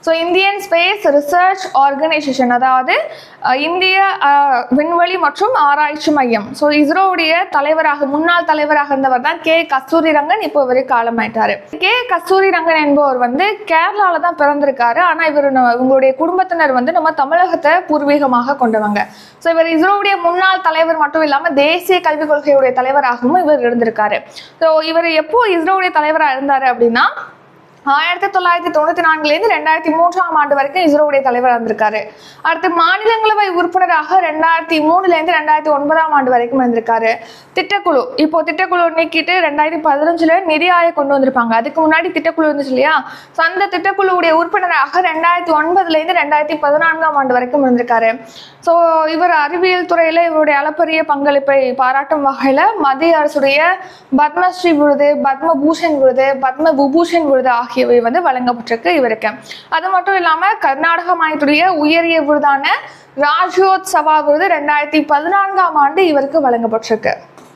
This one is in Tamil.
So Indian space research organisation, அதாவது இந்திய விண்வெளி மற்றும் ஆராய்ச்சி மையம். ஸோ இஸ்ரோவுடைய தலைவராக முன்னாள் தலைவராக இருந்தவர் தான் கே கஸ்தூரிரங்கன். இப்போ இவர் காலமாயிட்டாரு. கே கஸ்தூரிரங்கன் என்பவர் வந்து கேரளால தான் பிறந்திருக்காரு. ஆனால் இவங்களுடைய குடும்பத்தினர் வந்து நம்ம தமிழகத்தை பூர்வீகமாக கொண்டவங்க. ஸோ இவர் இஸ்ரோவுடைய முன்னாள் தலைவர் மட்டும் இல்லாமல் தேசிய கல்விக் கொள்கையுடைய தலைவராகவும் இவர் இருந்திருக்காரு. ஸோ இவர் எப்போ இஸ்ரோவுடைய தலைவராக இருந்தாரு அப்படின்னா 1994 2003 ஆண்டு வரைக்கும் இஸ்ரோவுடைய தலைவராக இருந்திருக்காரு. அடுத்து மாநிலங்களவை உறுப்பினராக 2003 2009 ஆண்டு வரைக்கும் இருந்திருக்காரு. திட்டக்குழு, இப்போ திட்டக்குழு நீக்கிட்டு 2015 நிதி ஆயோக் கொண்டு வந்திருப்பாங்க. அதுக்கு முன்னாடி திட்டக்குழு இருந்துச்சு இல்லையா? ஸோ அந்த திட்டக்குழுவுடைய உறுப்பினராக 2009 2014 ஆண்டு வரைக்கும் இருந்திருக்காரு. ஸோ இவர் அறிவியல் துறையில இவருடைய அளப்பரிய பங்களிப்பை பாராட்டும் வகையில மத்திய அரசுடைய பத்மஸ்ரீ விருது, பத்மபூஷன் விருது, பத்ம விபூஷன் விருது ஆகியவை வந்து வழங்கப்பட்டிருக்கு இவருக்கு. அது மட்டும் இல்லாம கர்நாடக மாநிலத்துடைய உயரிய விருதான ராஜ்யோத்சவா விருது 2014 ஆண்டு இவருக்கு வழங்கப்பட்டிருக்கு.